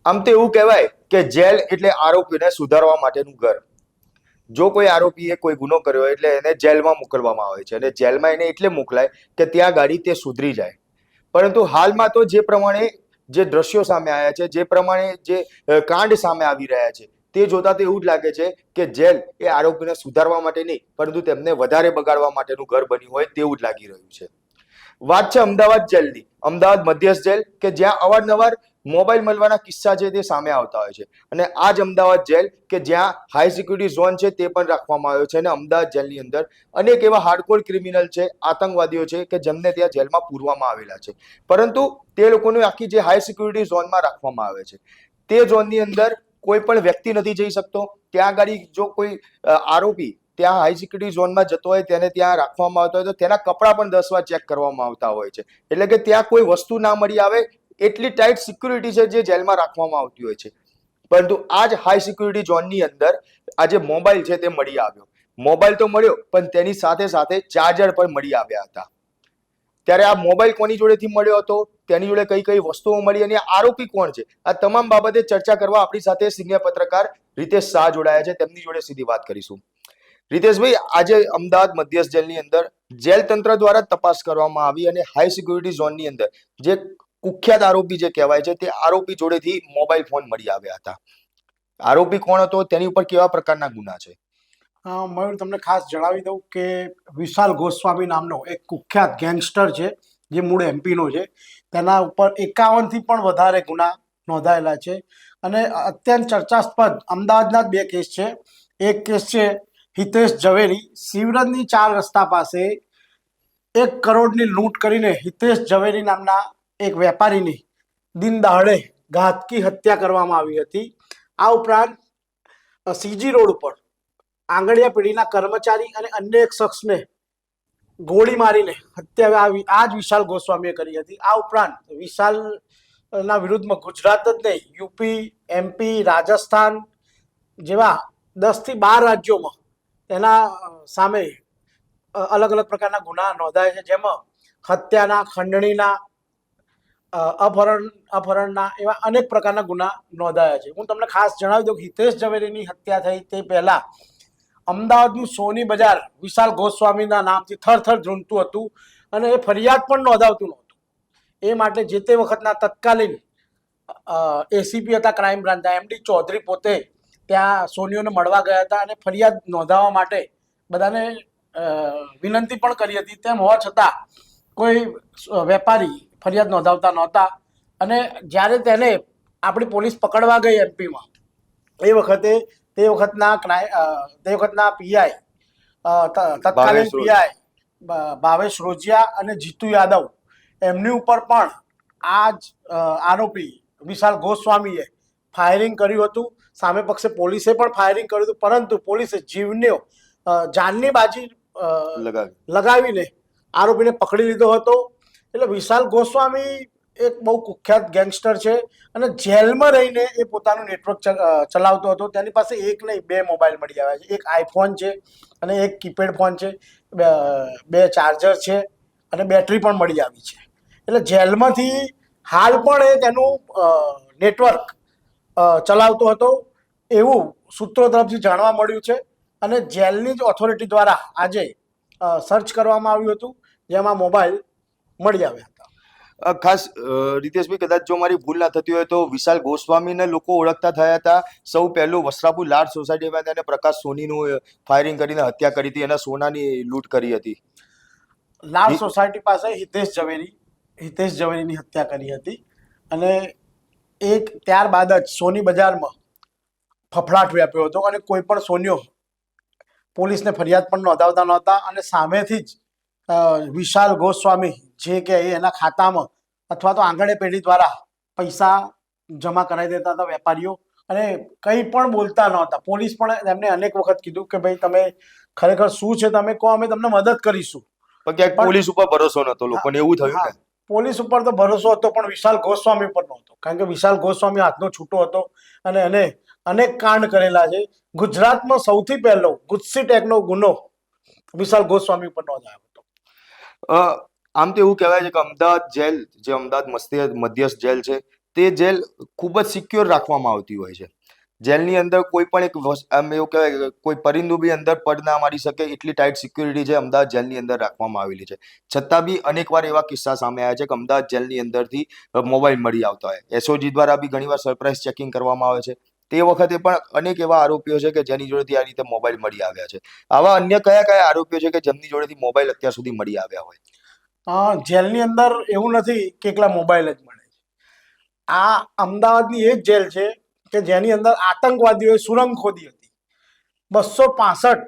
આમ તો એવું કહેવાય કે જેલ એટલે આરોપીને સુધારવા માટેનું ઘર. જો કોઈ આરોપીએ કોઈ ગુનો કર્યો એટલે એને જેલમાં મોકલવામાં આવે છે, અને જેલમાં એને એટલે મોકલાય કે ત્યાં ગાડી તે સુધરી જાય. પરંતુ હાલમાં તો જે પ્રમાણે જે દ્રશ્યો સામે આવ્યા છે, જે પ્રમાણે જે કાંડ સામે આવી રહ્યા છે, તે જોતા તો એવું જ લાગે છે કે જેલ એ આરોપીને સુધારવા માટે નહીં, પરંતુ તેમને વધારે બગાડવા માટેનું ઘર બન્યું હોય તેવું જ લાગી રહ્યું છે. વાત છે અમદાવાદ જેલની, અમદાવાદ મધ્યસ્થ જેલ, કે જ્યાં અવારનવાર મોબાઈલ મળવાના કિસ્સા છે તે સામે આવતા હોય છે. અને આ જ અમદાવાદ જેલ કે જ્યાં હાઈ સિક્યુરિટી ઝોન છે તે પણ રાખવામાં આવ્યો છે. અને અમદાવાદ જેલની અંદર અનેક એવા હાર્ડકોર ક્રિમિનલ છે, આતંકવાદીઓ છે કે જેમને ત્યાં જેલમાં પૂરવામાં આવેલા છે. પરંતુ તે લોકોને આખી જે હાઈ સિક્યુરિટી ઝોનમાં રાખવામાં આવે છે, તે ઝોનની અંદર કોઈ પણ વ્યક્તિ નથી જઈ શકતો. ત્યાં આગળ જો કોઈ આરોપી ત્યાં હાઈ સિક્યુરિટી ઝોનમાં જતો હોય, તેને ત્યાં રાખવામાં આવતો હોય તો તેના કપડાં પણ 10 વાર ચેક કરવામાં આવતા હોય છે. એટલે કે ત્યાં કોઈ વસ્તુ ના મળી આવે એટલી ટાઈટ સિક્યુરિટી છે જે જેલમાં રાખવામાં આવતી હોય છે. પરંતુ આ જ હાઈ સિક્યુરિટી ઝોનની અંદર આ જે મોબાઈલ છે તે મળી આવ્યો. મોબાઈલ તો મળ્યો, પણ તેની સાથે સાથે ચાર્જર પણ મળી આવ્યા હતા. ત્યારે આ મોબાઈલ કોની જોડેથી મળ્યો હતો, તેની જોડે કઈ કઈ વસ્તુઓ મળી, અને આરોપી કોણ છે, આ તમામ બાબતે ચર્ચા કરવા આપણી સાથે સિનિયર પત્રકાર રીતેશ શાહ જોડાયા છે. તેમની જોડે સીધી વાત કરીશું. રીતેશભાઈ, આજે અમદાવાદ મધ્યસ્થ જેલની અંદર જેલ તંત્ર દ્વારા તપાસ કરવામાં આવી અને હાઈ સિક્યુરિટી ઝોનની અંદર જે કુખ્યાત આરોપી જે કહેવાય છે તે આરોપી જોડેથી મોબાઈલ ફોન મળી આવ્યા હતા. આરોપી કોણ હતો, તેની ઉપર કેવા પ્રકારના ગુના છે? મયુર, તમને ખાસ જણાવી દઉં કે વિશાલ ગોસ્વામી નામનો એક કુખ્યાત ગેંગસ્ટર છે, જે મૂળ એમપીનો છે. તેના ઉપર 51 થી પણ વધારે ગુના નોંધાયેલા છે. અને અત્યંત ચર્ચાસ્પદ અમદાવાદના જ 2 કેસ છે. એક કેસ છે હિતેશ ઝવેરી, શિવરજની 4 રસ્તા પાસે 1 કરોડની લૂંટ કરીને હિતેશ ઝવેરી નામના એક વેપારીની દિન દહાડે ઘાતકી હત્યા કરવામાં આવી હતી. આ ઉપરાંત સીજી રોડ ઉપર આંગળીયા પેઢીના કર્મચારી અને અન્ય એક શખ્સને ગોળી મારીને હત્યા આ જ વિશાલ ગોસ્વામીએ કરી હતી. આ ઉપરાંત વિશાલના વિરુદ્ધમાં ગુજરાત જ નહીં, યુપી, એમપી, રાજસ્થાન જેવા 10 થી 12 રાજ્યોમાં તેના સામે અલગ અલગ પ્રકારના ગુના નોંધાય છે, જેમાં હત્યાના, ખંડણીના, અપહરણના એવા અનેક પ્રકારના ગુના નોંધાયા છે. હું તમને ખાસ જણાવી દઉં કે હિતેશ ઝવેરીની હત્યા થઈ તે પહેલા અમદાવાદનું સોની બજાર વિશાલ ગોસ્વામીના નામથી થરથર ધ્રુંજતું હતું, અને એ ફરિયાદ પણ નોંધાવતું નહોતું. એ માટે જે તે વખતના તત્કાલીન એસીપી હતા ક્રાઇમ બ્રાન્ચના, એમડી ચૌધરી, પોતે ત્યાં સોનીઓને મળવા ગયા હતા અને ફરિયાદ નોંધાવવા માટે બધાને વિનંતી પણ કરી હતી. તેમ હોવા છતાં કોઈ વેપારી ફરિયાદ નોંધાવતા નહોતા. અને જ્યારે તેને આપણી પોલીસ પકડવા ગઈ એમપીમાં, એ વખતે તે વખતના પીઆઈ, તત્કાલીન પીઆઈ ભાવેશ રોજિયા અને જીતુ યાદવ, એમની ઉપર પણ આ જ આરોપી વિશાલ ગોસ્વામીએ ફાયરિંગ કર્યું હતું. સામે પક્ષે પોલીસે પણ ફાયરિંગ કર્યું હતું, પરંતુ પોલીસે જાનની બાજી લગાવીને આરોપીને પકડી લીધો હતો. એટલે વિશાલ ગોસ્વામી એક બહુ કુખ્યાત ગેંગસ્ટર છે, અને જેલમાં રહીને એ પોતાનું નેટવર્ક ચલાવતો હતો. તેની પાસે એક નહીં, 2 મોબાઈલ મળી આવ્યા છે. એક આઈફોન છે અને એક કીપેડ ફોન છે, 2 ચાર્જર છે અને બેટરી પણ મળી આવી છે. એટલે જેલમાંથી હાલ પણ એ તેનું નેટવર્ક ચલાવતો હતો એવું સૂત્રો તરફથી જાણવા મળ્યું છે. અને જેલની જ ઓથોરિટી દ્વારા આજે સર્ચ કરવામાં આવ્યું હતું, જેમાં મોબાઈલ મળી આવ્યા હતા. ખાસ રીતેશભાઈ, કદાચ જો મારી ભૂલ ના થતી હોય તો વિશાલ ગોસ્વામીને લોકો ઓળખતા થયા હતા સૌ પહેલું વસ્ત્રાપુર લાડ સોસાયટીમાં તેને પ્રકાશ સોનીનું ફાયરિંગ કરીને હત્યા કરી હતી અને સોનાની લૂંટ કરી હતી. લાડ સોસાયટી પાસે હિતેશ ઝવેરીની હત્યા કરી હતી. અને ત્યારબાદ જ સોની બજારમાં ફફડાટ વ્યાપ્યો હતો, અને કોઈ પણ સોનીઓ પોલીસને ફરિયાદ પણ નોંધાવતા નહોતા. અને સામેથી જ વિશાલ ગોસ્વામી જે કે એના ખાતામાં અથવા તો આંગણે પેઢી દ્વારા પૈસા જમા કરાવી દેતા હતા વેપારીઓ, અને કંઈ પણ બોલતા નહોતા. પોલીસ પણ એમને અનેક વખત કીધું કે ભાઈ તમે ખરેખર શું છે, તમે કહો, અમે તમને મદદ કરીશું. પણ ક્યાંક પોલીસ ઉપર ભરોસો નતો લોકોને, એવું થયું ને? પોલીસ ઉપર તો ભરોસો હતો, પણ વિશાલ ગોસ્વામી પર નહોતો. કારણ કે વિશાલ ગોસ્વામી હાથનો છૂટો હતો અને એને અનેક કાંડ કરેલા છે. ગુજરાતમાં સૌથી પહેલો ગુજસી ટેગનો ગુનો વિશાલ ગોસ્વામી પર નોંધાયો હતો. આમ તો એવું કહેવાય છે કે અમદાવાદ જેલ, જે અમદાવાદ મધ્યસ્થ જેલ છે, તે જેલ ખૂબ જ સિક્યોર રાખવામાં આવતી હોય છે. જેલની અંદર કોઈ પણ આમ એવું કહેવાય કે કોઈ પરિંદુ બી અંદર પડ ના મારી શકે એટલી ટાઈટ સિક્યોરિટી છે અમદાવાદ જેલની અંદર રાખવામાં આવેલી છે. છતાં બી અનેકવાર એવા કિસ્સા સામે આવ્યા છે કે અમદાવાદ જેલની અંદરથી મોબાઈલ મળી આવતા હોય. એસઓજી દ્વારા બી ઘણીવાર સરપ્રાઇઝ ચેકિંગ કરવામાં આવે છે. તે વખતે પણ અનેક એવા આરોપીઓ છે કે જેની જોડેથી આ રીતે મોબાઈલ મળી આવ્યા છે. આવા અન્ય કયા કયા આરોપીઓ છે કે જેમની જોડેથી મોબાઈલ અત્યાર સુધી મળી આવ્યા હોય? જેલની અંદર એવું નથી કે એકલા મોબાઈલ જ મળે છે. આ અમદાવાદની એ જ જેલ છે કે જેની અંદર આતંકવાદીઓએ સુરંગ ખોદી હતી. 265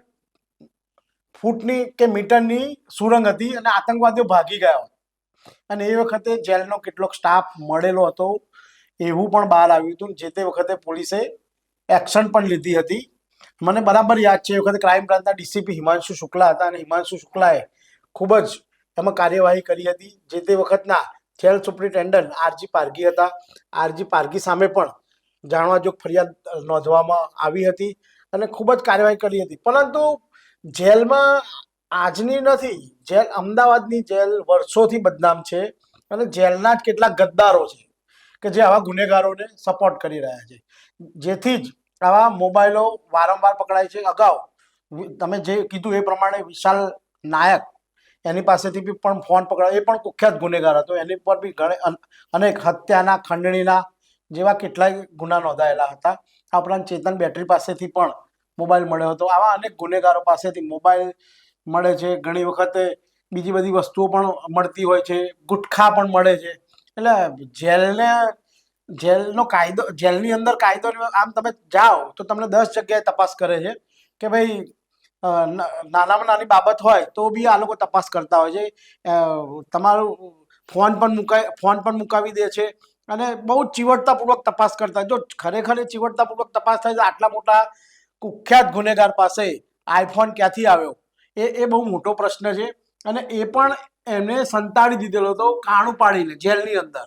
ફૂટની કે મીટરની સુરંગ હતી અને આતંકવાદીઓ ભાગી ગયા હતા. અને એ વખતે જેલનો કેટલોક સ્ટાફ મળેલો હતો એવું પણ બહાર આવ્યું હતું. જે તે વખતે પોલીસે એક્શન પણ લીધી હતી. મને બરાબર યાદ છે એ વખતે ક્રાઇમ બ્રાન્ચના ડીસીપી હિમાંશુ શુક્લા હતા અને હિમાંશુ શુક્લાએ ખૂબ જ એમાં કાર્યવાહી કરી હતી. જે તે વખતના જેલ સુપ્રિન્ટેન્ડન્ટ આરજી પારગી હતા. આરજી પારગી સામે પણ જાણવાજોગ ફરિયાદ નોંધવામાં આવી હતી અને ખૂબ જ કાર્યવાહી કરી હતી. પરંતુ જેલમાં આજની નથી, જેલ અમદાવાદની જેલ વર્ષોથી બદનામ છે અને જેલના જ કેટલાક ગદ્દારો છે કે જે આવા ગુનેગારોને સપોર્ટ કરી રહ્યા છે. જેથી જ આવા મોબાઈલો વારંવાર પકડાય છે. અગાઉ તમે જે કીધું એ પ્રમાણે વિશાલ નાયક એની પાસેથી બી પણ ફોન પકડાયો. એ પણ કુખ્યાત ગુનેગાર હતો. એની પર બી અનેક હત્યાના, ખંડણીના જેવા કેટલાય ગુના નોંધાયેલા હતા. આ ઉપરાંત ચેતન બેટરી પાસેથી પણ મોબાઈલ મળ્યો હતો. આવા અનેક ગુનેગારો પાસેથી મોબાઈલ મળે છે. ઘણી વખતે બીજી બધી વસ્તુઓ પણ મળતી હોય છે. ગુટખા પણ મળે છે. એટલે જેલનો કાયદો, જેલની અંદર કાયદો, આમ તમે જાઓ તો તમને 10 જગ્યાએ તપાસ કરે છે કે ભાઈ નાનામાં નાની બાબત હોય તો બી આ લોકો તપાસ કરતા હોય છે. તમારું ફોન પણ મુકાવી દે છે અને બહુ ચીવટતાપૂર્વક તપાસ કરતા હોય. જો ખરેખર ચીવટતાપૂર્વક તપાસ થાય તો આટલા મોટા કુખ્યાત ગુનેગાર પાસે આઈફોન ક્યાંથી આવ્યો એ બહુ મોટો પ્રશ્ન છે. અને એ પણ એમને સંતાડી દીધેલો હતો કાણું પાડીને જેલની અંદર.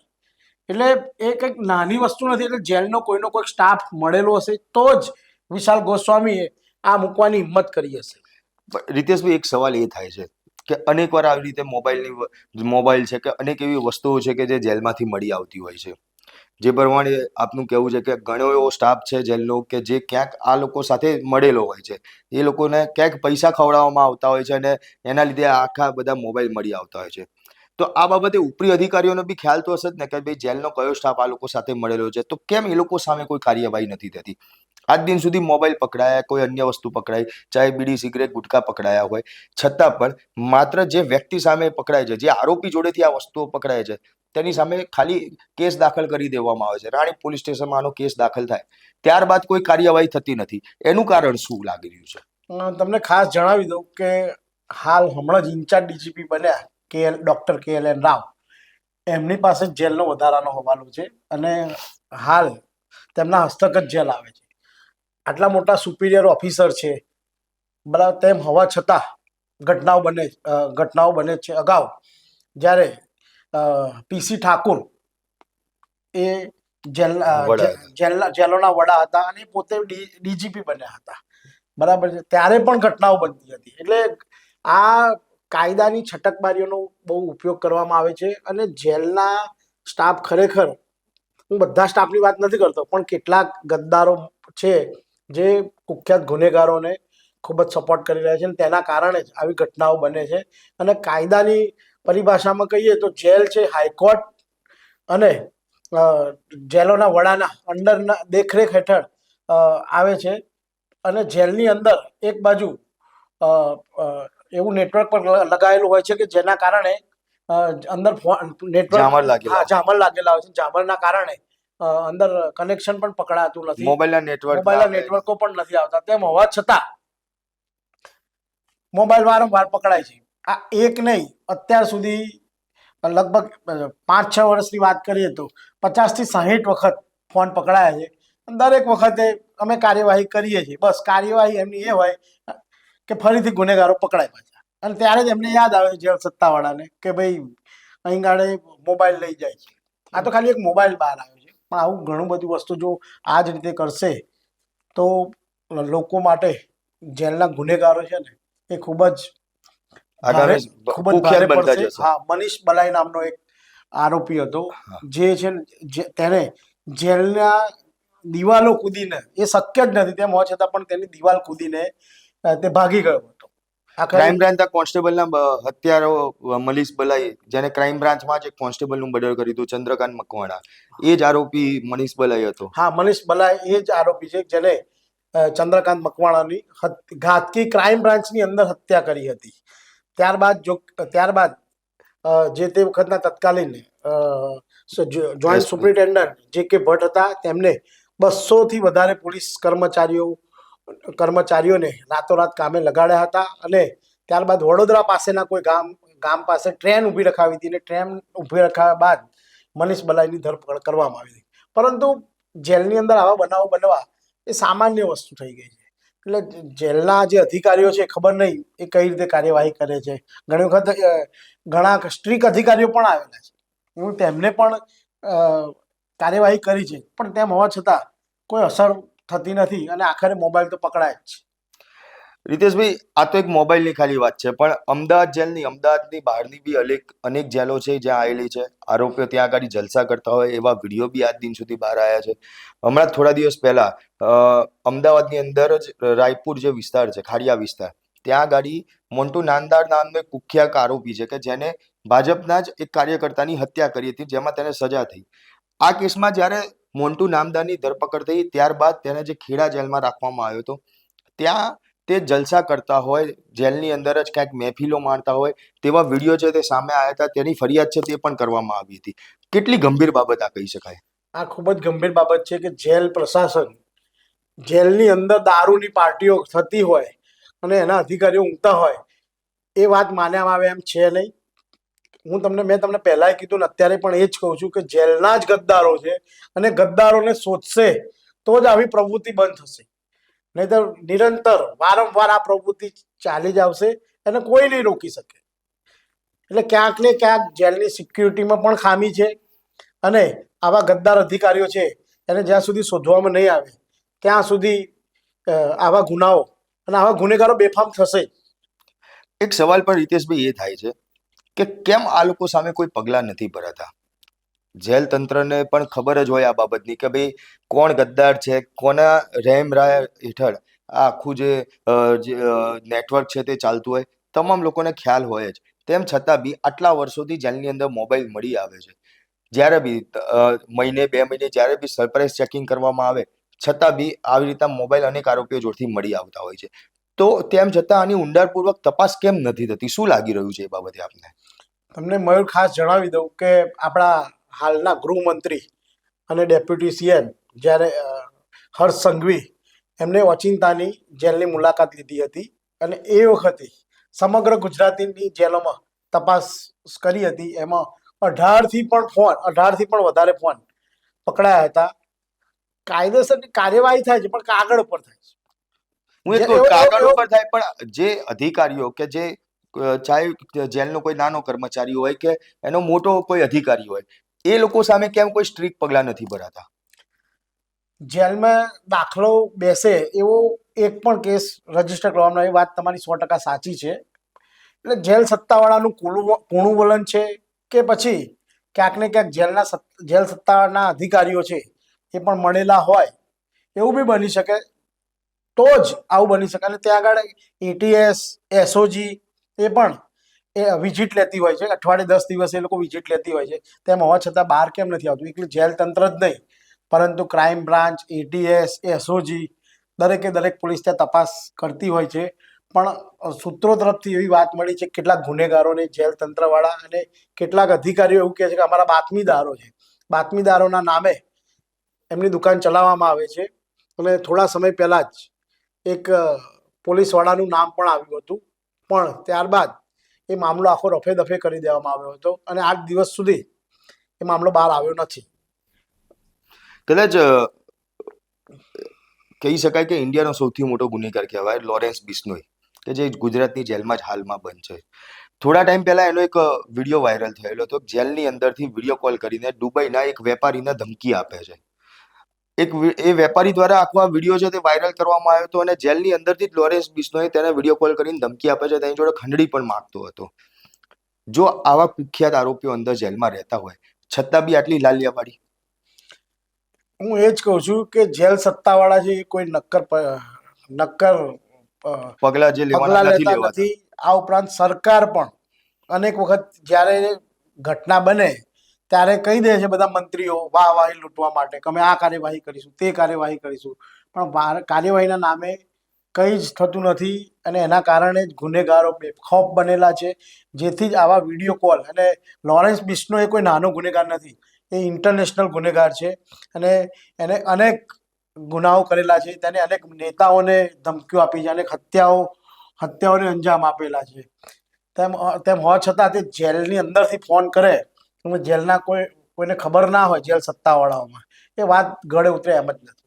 એટલે એ કંઈક નાની વસ્તુ નથી. એટલે જેલનો કોઈનો કોઈ સ્ટાફ મળેલો હશે તો જ વિશાલ ગોસ્વામીએ આ મૂકવાની હિંમત કરી હશે. રીતેશભાઈ, એક સવાલ એ થાય છે કે અનેકવાર આવી રીતે મોબાઈલ છે કે અનેક એવી વસ્તુઓ છે કે જે જેલમાંથી મળી આવતી હોય છે. જે પ્રમાણે આપનું કહેવું છે કે ઘણો એવો સ્ટાફ છે જેલનો કે જે ક્યાંક આ લોકો સાથે મળેલો હોય છે. એ લોકોને ક્યાંક પૈસા ખવડાવવામાં આવતા હોય છે અને એના લીધે આખા બધા મોબાઈલ મળી આવતા હોય છે. તો આ બાબતે ઉપરી અધિકારીઓનો બી ખ્યાલ તો હશે જ ને કે ભાઈ જેલનો કયો સ્ટાફ આ લોકો સાથે મળેલો છે, તો કેમ એ લોકો સામે કોઈ કાર્યવાહી નથી થતી? આજ દિન સુધી મોબાઈલ પકડાયા, કોઈ અન્ય વસ્તુ પકડાઈ, ચાહે બીડી, સિગરેટ, ગુટખા પકડાયા હોય, છતાં પણ માત્ર જે વ્યક્તિ સામે પકડાય છે, જે આરોપી જોડેથી આ વસ્તુઓ પકડાય છે, તેની સામે ખાલી કેસ દાખલ કરી દેવામાં આવે છે. રાણીપ પોલીસ સ્ટેશનમાં આનો કેસ દાખલ થાય, ત્યારબાદ કોઈ કાર્યવાહી થતી નથી. એનું કારણ શું લાગી રહ્યું છે? તમને ખાસ જણાવી દઉં કે હાલ હમણાં જ ઇન્ચાર્જ ડીજીપી બન્યા ડોક્ટર KLN રાવ, એમની પાસે જ જેલનો વધારાનો હવાલો છે અને હાલ તેમના હસ્તક જ જેલ આવે છે. આટલા મોટા સુપિરિયર ઓફિસર છે, બરાબર, તેમ હોવા છતાં ઘટનાઓ બને છે. અગાઉ જ્યારે PC ઠાકુર એ જેલોના વડા હતા અને પોતે ડીજીપી બન્યા હતા, બરાબર છે, ત્યારે પણ ઘટનાઓ બનતી હતી. એટલે આ કાયદાની છટકબારીઓનો બહુ ઉપયોગ કરવામાં આવે છે અને જેલના સ્ટાફ ખરેખર, હું બધા સ્ટાફની વાત નથી કરતો, પણ કેટલાક ગદ્દારો છે જે કુખ્યાત ગુનેગારોને ખૂબ જ સપોર્ટ કરી રહ્યા છે અને તેના કારણે જ આવી ઘટનાઓ બને છે. અને કાયદાની પરિભાષામાં કહીએ તો જેલ છે હાઈકોર્ટ અને જેલોના વડાના અંડરના દેખરેખ હેઠળ આવે છે. અને જેલની અંદર એક બાજુ એવું નેટવર્ક પર લગાવેલું હોય છે કે જેના કારણે અંદર નેટવર્ક જામર લાગેલા હોય છે. જામરના કારણે અંદર કનેક્શન પણ પકડાતું નથી, મોબાઈલના નેટવર્કો પણ નથી આવતા. તેમ હોવા છતાં મોબાઈલ વારંવાર પકડાય છે. આ એક નહીં, અત્યાર સુધી લગભગ 5-6 વર્ષની વાત કરીએ તો 50 થી 60 વખત ફોન પકડાયા છે. દરેક વખતે અમે કાર્યવાહી કરીએ છીએ. બસ કાર્યવાહી એમની એ હોય કે ફરીથી ગુનેગારો પકડાય પાછા, અને ત્યારે જ એમને યાદ આવે જેલ સત્તાવાળાને કે ભાઈ અહીં ગાડે મોબાઈલ લઈ જાય છે. આ તો ખાલી એક મોબાઈલ બહાર આવ્યો છે, પણ આવું ઘણું બધું વસ્તુ જો આ જ રીતે કરશે તો લોકો માટે જેલના ગુનેગારો છે ને એ ખૂબ જ ભારે પડશે. હા, મનીષ બલાઈ નામનો એક આરોપી હતો, હા. જે છે ને તેને જેલના દિવાલો કૂદીને, એ શક્ય જ નથી તેમ હોવા છતાં પણ તેની દિવાલ કૂદીને તે ભાગી ગયો હતો. આખરે ક્રાઇમ બ્રાન્ચના કોન્સ્ટેબલના હત્યારો મનીષ બલાઈ, જેને ક્રાઇમ બ્રાન્ચમાં જ એક કોન્સ્ટેબલનું મર્ડર કર્યું હતું, ચંદ્રકાંત મકવાણા, એ જ આરોપી મનીષ બલાઈ હતો. હા, મનીષ બલાઈ એ જ આરોપી છે જેને ચંદ્રકાંત મકવાણાની ઘાતકી ક્રાઇમ બ્રાન્ચની અંદર હત્યા કરી હતી. ત્યારબાદ જે તે વખતના તત્કાલીન જોઈન્ટ સુપ્રિન્ટેન્ડન્ટ જે કે ભટ્ટ હતા, તેમને 200 થી વધારે પોલીસ કર્મચારીઓને રાતોરાત કામે લગાડ્યા હતા. અને ત્યારબાદ વડોદરા પાસેના કોઈ ગામ પાસે ટ્રેન ઊભી રખાવી હતી, અને ટ્રેન ઊભી રખાવ્યા બાદ મનીષ બલાઈની ધરપકડ કરવામાં આવી હતી. પરંતુ જેલની અંદર આવા બનાવો બનવા એ સામાન્ય વસ્તુ થઈ ગઈ છે. એટલે જેલના જે અધિકારીઓ છે, ખબર નહીં એ કઈ રીતે કાર્યવાહી કરે છે. ઘણી વખત ઘણા સ્ટ્રીક અધિકારીઓ પણ આવેલા છે, હું તેમને પણ કાર્યવાહી કરી છે, પણ તેમ હોવા છતાં કોઈ અસર થતી નથી અને આખરે મોબાઈલ તો પકડાય જ છે. રીતેશભાઈ, આ તો એક મોબાઈલની ખાલી વાત છે, પણ અમદાવાદની બહારની બી અનેક જેલો છે જ્યાં આવેલી છે. આરોપીઓ ત્યાં આગળ જલસા કરતા હોય એવા વિડીયો બી આજ દિન સુધી બહાર આવ્યા છે. હમણાં થોડા દિવસ પહેલા અમદાવાદની અંદર જ રાયપુર જે વિસ્તાર છે, ખાડિયા વિસ્તાર, ત્યાં ગાડી મોન્ટુ નામદાર નામનો એક કુખ્યાત આરોપી છે કે જેને ભાજપના જ એક કાર્યકર્તાની હત્યા કરી હતી, જેમાં તેને સજા થઈ. આ કેસમાં જ્યારે મોન્ટુ નામદારની ધરપકડ થઈ, ત્યારબાદ તેને જે ખેડા જેલમાં રાખવામાં આવ્યો હતો, ત્યાં તે જલસા કરતા હોય, જેલની અંદર જ ક્યાંક મહેફિલો માણતા હોય તેવા વિડીયો છે તે સામે આવ્યા હતા. તેની ફરિયાદ છે તે પણ કરવામાં આવી હતી. કેટલી ગંભીર બાબત આ કહી શકાય? આ ખૂબ જ ગંભીર બાબત છે કે જેલ પ્રશાસન જેલની અંદર દારૂની પાર્ટીઓ થતી હોય અને એના અધિકારીઓ ઊંઘતા હોય, એ વાત માનવામાં આવે એમ છે નહીં. મેં તમને પહેલાંય કીધું ને અત્યારે પણ એ જ કહું છું કે જેલના જ ગદ્દારો છે, અને ગદ્દારોને શોધશે તો જ આવી પ્રવૃત્તિ બંધ થશે. નહીં તો નિરંતર વારંવાર આ પ્રવૃત્તિ ચાલી જ આવશે અને કોઈ નહીં રોકી શકે. એટલે ક્યાંક ને ક્યાંક જેલની સિક્યુરિટીમાં પણ ખામી છે, અને આવા ગદ્દાર અધિકારીઓ છે એને જ્યાં સુધી શોધવામાં નહીં આવે ત્યાં સુધી આવા ગુનાઓ અને આવા ગુનેગારો બેફામ થશે જ. એક સવાલ પણ રીતેશભાઈ એ થાય છે કે કેમ આ લોકો સામે કોઈ પગલાં નથી ભરાતા? જેલ તંત્રને પણ ખબર જ હોય આ બાબતની કે ભાઈ કોણ ગદ્દાર છે, કોના રહેમ રાય હેઠળ આ આખું જે નેટવર્ક છે તે ચાલતું હોય, તમામ લોકોને ખ્યાલ હોય જ. તેમ છતાં બી આટલા વર્ષોથી જેલની અંદર મોબાઈલ મળી આવે છે. જ્યારે બી મહિને 2 મહિને જ્યારે બી સરપ્રાઇઝ ચેકિંગ કરવામાં આવે, છતાં બી આવી રીતના મોબાઈલ અનેક આરોપીઓ જોડથી મળી આવતા હોય છે. તો તેમ છતાં આની ઊંડાણપૂર્વક તપાસ કેમ નથી થતી? શું લાગી રહ્યું છે એ બાબતે આપને? તમને મયુર ખાસ જણાવી દઉં કે આપણા હાલના ગૃહમંત્રી અને ડેપ્યુટી સીએમ જ્યારે હર્ષ સંઘવી એમને ઓચિંતાની જેલની મુલાકાત લીધી હતી, અને એ વખતે સમગ્ર ગુજરાતની જેલોમાં તપાસ કરી હતી. એમાં 18થી પણ વધારે ફોન પકડાયા હતા. કાયદેસરની કાર્યવાહી થાય છે, પણ કાગળ પર થાય છે. હું એ કહું, કાગળ ઉપર થાય, પણ જે અધિકારીઓ કે જે ચાહે જેલનો કોઈ નાનો કર્મચારી હોય કે એનો મોટો કોઈ અધિકારી હોય, એ લોકો સામે કેમ કોઈ સ્ટ્રિક્ટ પગલાં નથી ભરાતા? જેલમાં દાખલો બેસે એવો એક પણ કેસ રજીસ્ટર કરવામાં, એ વાત તમારી 100% સાચી છે. એટલે જેલ સત્તાવાળાનું કૂણું વલણ છે કે પછી ક્યાંક ને ક્યાંક જેલ સત્તાવાળાના અધિકારીઓ છે એ પણ મળેલા હોય, એવું બી બની શકે. તો જ આવું બની શકે. અને ત્યાં આગળ એટીએસ, એસઓજી એ પણ વિઝિટ લેતી હોય છે, અઠવાડિયે 10 દિવસ એ લોકો વિઝિટ લેતી હોય છે. તેમ હોવા છતાં બહાર કેમ નથી આવતું? એટલે જેલ તંત્ર જ નહીં, પરંતુ ક્રાઇમ બ્રાન્ચ, એટીએસ, એસઓજી દરેકે દરેક પોલીસ ત્યાં તપાસ કરતી હોય છે. પણ સૂત્રો તરફથી એવી વાત મળી છે કેટલાક ગુનેગારોને જેલ તંત્રવાળા અને કેટલાક અધિકારીઓ એવું કહે છે કે અમારા બાતમીદારો છે, બાતમીદારોના નામે એમની દુકાન ચલાવવામાં આવે છે. અને થોડા સમય પહેલા જ એક પોલીસવાળાનું નામ પણ આવ્યું હતું, પણ ત્યારબાદ એ મામલો આખો રફે દફે કરી દેવામાં આવ્યો હતો, અને 8 દિવસ સુધી એ મામલો બહાર આવ્યો નથી. કદાચ કહી શકાય કે ઇન્ડિયાનો સૌથી મોટો ગુનેગાર કહેવાય લોરેન્સ બિશ્નોઈ, કે જે ગુજરાતની જેલમાં જ હાલમાં બંધ છે. થોડા ટાઈમ પહેલા એનો એક વિડીયો વાયરલ થયેલો હતો. જેલની અંદરથી વિડીયો કોલ કરીને દુબઈના એક વેપારીને ધમકી આપે છે. એ વેપારી દ્વારા આખો આ વિડીયો છે તે વાયરલ કરવામાં આવ્યો હતો, અને જેલની અંદરથી જ લોરેન્સ બિશ્નોઈ તેને વિડીયો કોલ કરીને ધમકી આપે છે, તેની જોડે ખંડણી પણ માંગતો હતો. જો આવા કુખ્યાત આરોપીઓ અંદર જેલમાં રહેતા હોય છતાં બી આટલી લાલિયાવાડી? હું એ જ કહું છું કે જેલ સત્તાવાળા છે એ કોઈ નક્કર પગલા જે લેવાના પગલાં નથી લેતા લેવાતા. નથી. આ ઉપરાંત સરકાર પણ અનેક વખત જ્યારે ઘટના બને ત્યારે કહી દે છે બધા મંત્રીઓ વાહવાહી લૂંટવા માટે કે અમે આ કાર્યવાહી કરીશું, તે કાર્યવાહી કરીશું, પણ કાર્યવાહીના નામે કંઈ જ થતું નથી અને એના કારણે જ ગુનેગારો બેખોફ બનેલા છે. જેથી જ આવા વિડીયો કોલ, અને લોરેન્સ બિશ્નો એ કોઈ નાનો ગુનેગાર નથી, એ ઇન્ટરનેશનલ ગુનેગાર છે અને એને અનેક ગુનાઓ કરેલા છે, તેને અનેક નેતાઓને ધમકીઓ આપી છે, અનેક હત્યાઓને અંજામ આપેલા છે. તેમ હોવા છતાં તે જેલની અંદરથી ફોન કરે, જેલના કોઈને ખબર ના હોય, જેલ સત્તાવાળાઓમાં, એ વાત ગળે ઉતરે એમ જ નથી.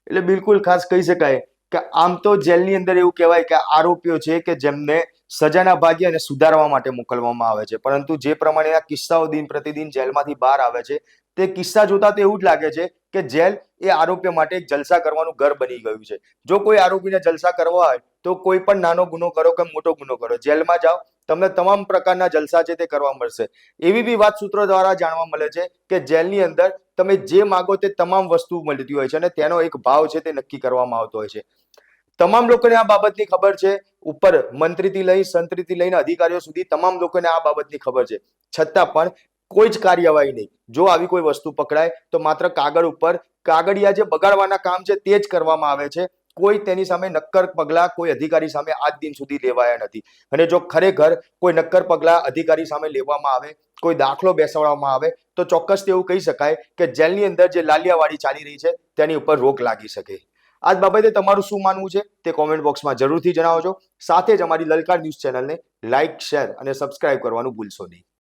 એટલે બિલકુલ ખાસ કહી શકાય કે આમ તો જેલની અંદર એવું કહેવાય કે આરોપીઓ છે કે જેમને સજાના ભાગે અને સુધારવા માટે મોકલવામાં આવે છે, પરંતુ જે પ્રમાણેના કિસ્સાઓ દિન પ્રતિદિન જેલમાંથી બહાર આવે છે તે કિસ્સા જોતા તો એવું જ લાગે છે કે જેલ એ આરોપીઓ માટે એક જલસા કરવાનું ઘર બની ગયું છે. જો કોઈ આરોપીને જલસા કરવા હોય તો કોઈ પણ નાનો ગુનો કરો કે મોટો ગુનો કરો, જેલમાં જાઓ, તમને તમામ પ્રકારના જલસા છે તે કરવા મળશે. એવી બી વાત સૂત્રો દ્વારા જાણવા મળે છે કે જેલની અંદર તમે જે માગો તે તમામ વસ્તુ મળતી હોય છે અને તેનો એક ભાવ છે તે નક્કી કરવામાં આવતો હોય છે. તમામ લોકોને આ બાબતની ખબર છે, ઉપર મંત્રીથી લઈ સંત્રીથી લઈને અધિકારીઓ સુધી તમામ લોકોને આ બાબતની ખબર છે, છતાં પણ કોઈ જ કાર્યવાહી નહીં. જો આવી કોઈ વસ્તુ પકડાય તો માત્ર કાગળ ઉપર કાગળિયા જે બગાડવાના કામ છે તે જ કરવામાં આવે છે. કોઈ તેની સામે નક્કર પગલા કોઈ અધિકારી સામે આજ દિન સુધી લેવાયા નથી. અને જો ખરેખર કોઈ નક્કર પગલા અધિકારી સામે લેવામાં આવે, કોઈ દાખલો બેસાડવામાં આવે, તો ચોક્કસ એવું કહી શકાય કે જેલની અંદર જે લાલિયાવાડી ચાલી રહી છે તેની ઉપર રોક લાગી શકે. આ બાબતે તમારું શું માનવું છે તે કોમેન્ટ બોક્સમાં જરૂરથી જણાવજો. સાથે જ અમારી લલકાર ન્યૂઝ ચેનલને લાઇક, શેર અને સબસ્ક્રાઇબ કરવાનું ભૂલશો નહીં.